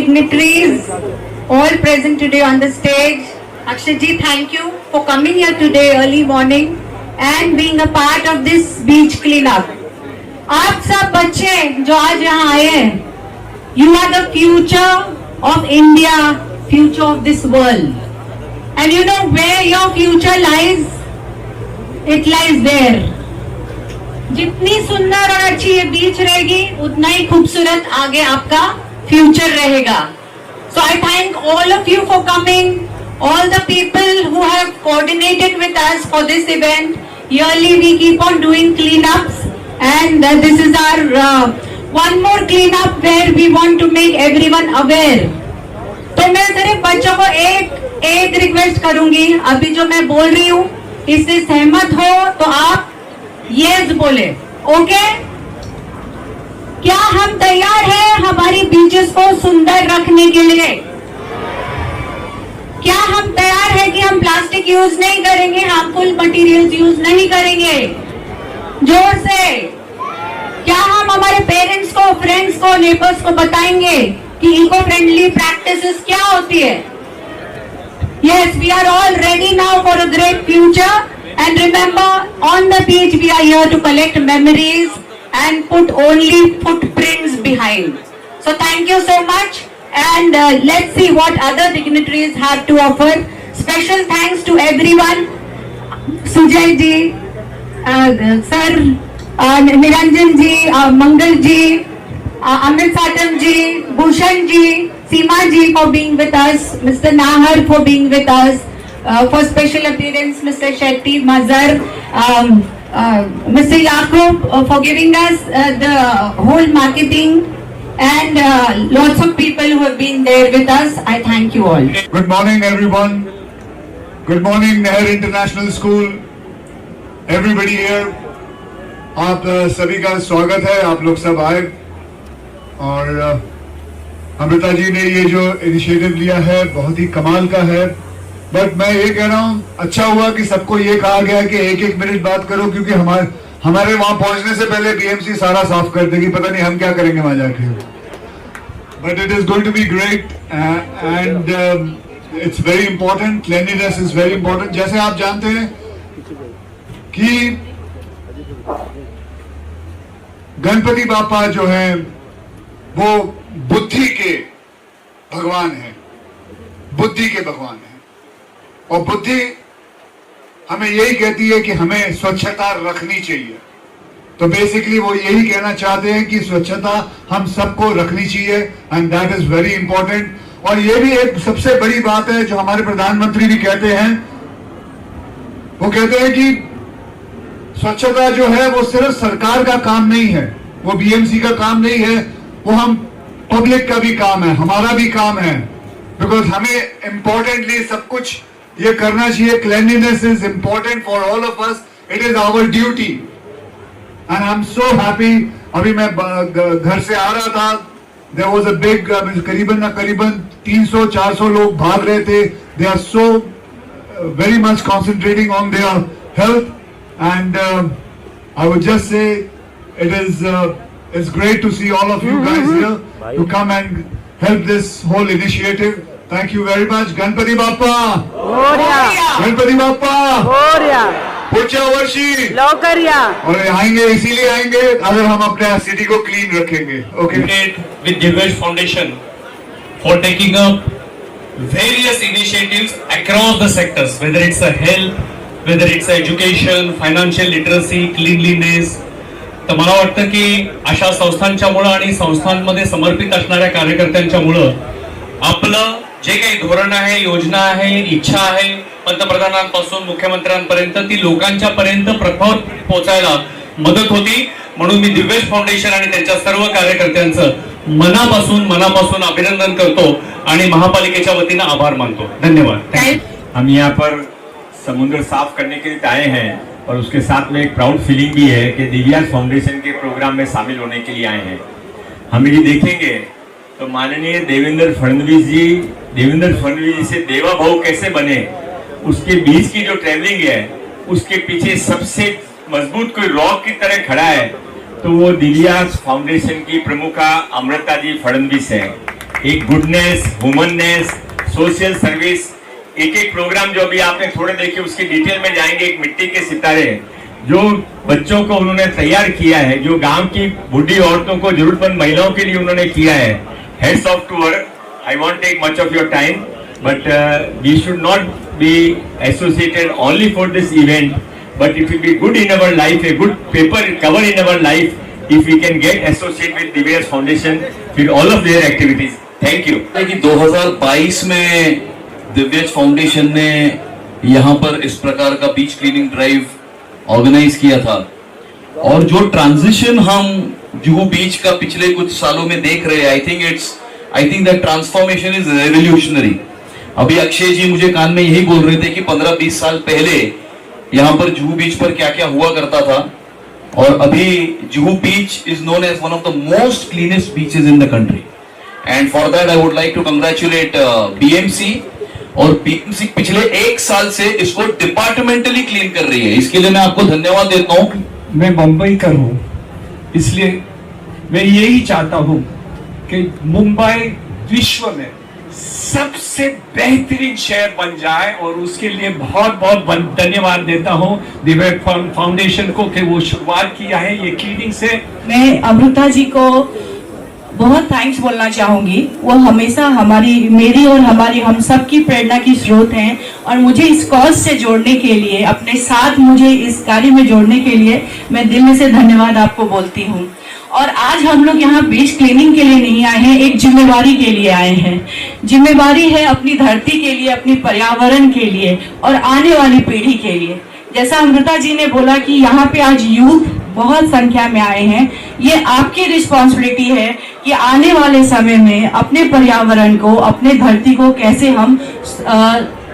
dignitaries, all present today on the stage. Akshay ji, thank you for coming here today early morning and being a part of this beach cleanup. आप सब बच्चे जो आज यहाँ आए हैं, you are the future of India, future of this world. And you know where your future lies? It lies there. जितनी सुंदर और अच्छी ये बीच रहेगी, उतना ही खूबसूरत आगे आपका फ्यूचर रहेगा. So I thank all of you for coming, all the people who have coordinated with us for this event. Yearly we keep on doing cleanups, and this is our one more cleanup where we want to make everyone aware. तो मैं सिर्फ बच्चों को एक request करूंगी, अभी जो मैं बोल रही हूँ इससे सहमत हो तो आप यस बोले. ओके? क्या हम तैयार हैं हमारी बीचेस को सुंदर रखने के लिए? क्या हम तैयार हैं कि हम प्लास्टिक यूज नहीं करेंगे, हार्मफुल मटेरियल्स यूज नहीं करेंगे? जोर से. क्या हम हमारे पेरेंट्स को, फ्रेंड्स को, नेबर्स को बताएंगे कि इको फ्रेंडली प्रैक्टिसेस क्या होती है? Yes, we are all ready now for a great future. And remember, on the beach we are here to collect memories and put only footprints behind. So thank you so much, and let's see what other dignitaries have to offer. Special thanks to everyone. Sujay ji, sir, Niranjan ji, Mangal ji, Amit Satam ji, Bhushan ji, Seema ji for being with us, Mr. Nahar for being with us, for special appearance, Mr. Shetty, Mazhar, Mr. Yaqub for giving us the whole marketing, and lots of people who have been there with us. I thank you all. Good morning everyone. Good morning Nehru International School. Everybody here. आप सभी का स्वागत है. आप लोग सब आए और अमृता जी ने ये जो इनिशिएटिव लिया है बहुत ही कमाल का है. बट मैं ये कह रहा हूँ, अच्छा हुआ कि सबको ये कहा गया कि एक मिनट बात करो, क्योंकि हमारे वहां पहुंचने से पहले बीएमसी सारा साफ कर देगी. पता नहीं हम क्या करेंगे वहां जाके. But it is going to be great and it's very important. Cleanliness is very important. जैसे आप जानते हैं कि गणपति बापा जो हैं वो बुद्धि के भगवान हैं. बुद्धि के भगवान हैं. और बुद्धि हमें यही कहती है कि हमें स्वच्छता रखनी चाहिए. तो बेसिकली वो यही कहना चाहते हैं कि स्वच्छता हम सबको रखनी चाहिए, and that is very important. और ये भी एक सबसे बड़ी बात है जो हमारे प्रधानमंत्री भी कहते हैं. वो कहते हैं कि स्वच्छता जो है वो सिर्फ सरकार का काम नहीं है, वो बीएमसी का काम नहीं है, वो हम पब्लिक का भी काम है, हमारा भी काम है. बिकॉज हमें इंपॉर्टेंटली सब कुछ ये करना चाहिए. Cleanliness is important for all of us. It is our duty and I am so happy. अभी मैं घर से आ रहा था, देयर वाज अ बिग, करीबन 300-400 लोग भाग रहे थे. They are so very much concentrating on their health, and I would just say it's great to see all of you guys here to come and help this whole initiative. Thank you very much. Ganpati Bappa Moria. Ganpati Bappa Moria. पुढच्या वर्षी लवकर या. और आएंगे, इसीलिए आएंगे अगर हम अपने सिटी को क्लीन रखेंगे. Okay. With Divyesh Foundation for taking up various initiatives across the sectors, whether it's a health, whether it's education, financial literacy, cleanliness. तर मला वाटतं की अशा संस्थांच्यामुळं आणि संस्थांमध्ये समर्पित असणाऱ्या कार्यकर्त्यांच्यामुळं आपलं जे काही धोरण आहे, योजना आहे, इच्छा आहे, पंतप्रधानांपासून मुख्यमंत्र्यांपर्यंत ती लोकांच्या पर्यंत प्रभाव पोहोचायला मदत होती. म्हणून मी दिव्येश फाउंडेशन आणि त्यांच्या सर्व कार्यकर्त्यांचं मनापासून अभिनंदन करतो आणि महापालिकेच्या वतीनं आभार मानतो. धन्यवाद. हम यहाँ पर समुद्र साफ करने के लिए आए हैं और उसके साथ में एक प्राउड फीलिंग भी है कि दिव्यांग फाउंडेशन के प्रोग्राम में शामिल होने के लिए आए हैं. हम ये देखेंगे तो माननीय देवेंद्र फडणवीस जी से देवा भाऊ कैसे बने, उसके बीच की जो ट्रेवलिंग है उसके पीछे सबसे मजबूत कोई रॉक की तरह खड़ा है तो वो दिव्यांग फाउंडेशन की प्रमुखा अमृता जी फडणवीस है. एक गुडनेस, ह्यूमननेस, सोशल सर्विस, एक एक प्रोग्राम जो अभी आपने थोड़े देखे उसकी डिटेल में जाएंगे। एक मिट्टी के सितारे जो बच्चों को उन्होंने तैयार किया है, जो गांव की बूढ़ी औरतों को, जरूरतमंद महिलाओं के लिए उन्होंने किया है। Hats off to her. I won't take much of your time, but we should not be associated only for this event, but it will be good in our life, a good paper cover in our life if we can get associated with Divyaj Foundation with all of their activities. Thank you. कि 2022 में दिव्यज foundation ने यहाँ पर इस प्रकार का बीच cleaning drive organise किया था, और जो ट्रांजिशन हम जुहू बीच का पिछले कुछ सालों में देख रहे हैं, I think that transformation is revolutionary. अभी अक्षय जी मुझे कान में यही बोल रहे थे कि 15-20 साल पहले यहाँ पर जुहू बीच पर क्या क्या हुआ करता था, और अभी Juhu beach is known as one of the most cleanest beaches in the country, and for that I would like to congratulate BMC. और बीएमसी पिछले 1 साल से इसको डिपार्टमेंटली क्लीन कर रही है, इसके लिए मैं आपको धन्यवाद देता हूँ। मैं मुंबई का हूँ, इसलिए मैं यही चाहता हूँ कि मुंबई विश्व में सबसे बेहतरीन शहर बन जाए, और उसके लिए बहुत बहुत धन्यवाद देता हूँ दिव्यज फाउंडेशन को कि वो शुरुआत किया है ये क्लीनिंग से। मैं अमृता जी को बहुत थैंक्स बोलना चाहूंगी। वो हमेशा मेरी और हमारी हम सब की प्रेरणा की स्रोत हैं, और मुझे इस कॉज से जोड़ने के लिए, अपने साथ मुझे इस कार्य में जोड़ने के लिए मैं दिल से धन्यवाद आपको बोलती हूँ। और आज हम लोग यहाँ बीच क्लीनिंग के लिए नहीं आए हैं, एक जिम्मेवारी के लिए आए हैं। जिम्मेवारी है अपनी धरती के लिए, अपनी पर्यावरण के लिए और आने वाली पीढ़ी के लिए। जैसा अमृता जी ने बोला कि यहाँ पे आज यूथ बहुत संख्या में आए हैं, ये आपकी रिस्पॉन्सिबिलिटी है कि आने वाले समय में अपने पर्यावरण को, अपने धरती को कैसे हम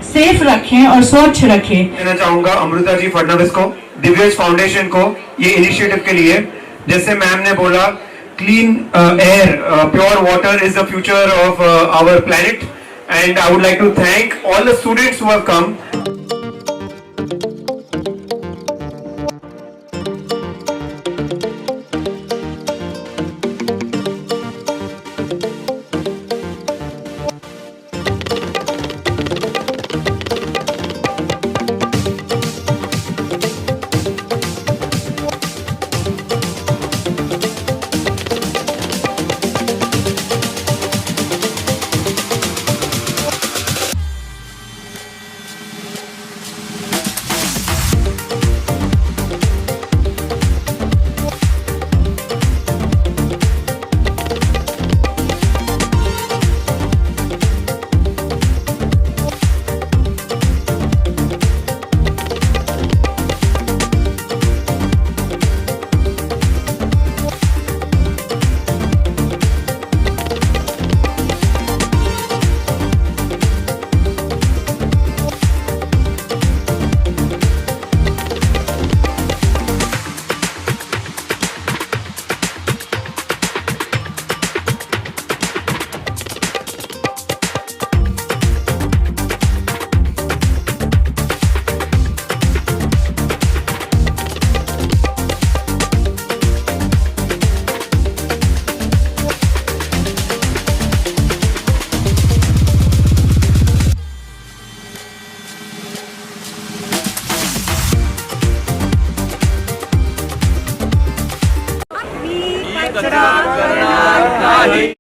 सेफ रखें और स्वच्छ रखें। कहना चाहूंगा अमृता जी फडणवीस को, दिव्यज फाउंडेशन को ये इनिशिएटिव के लिए। जैसे मैम ने बोला, clean air, pure water is the future of our planet, and I would like to thank all the students who have come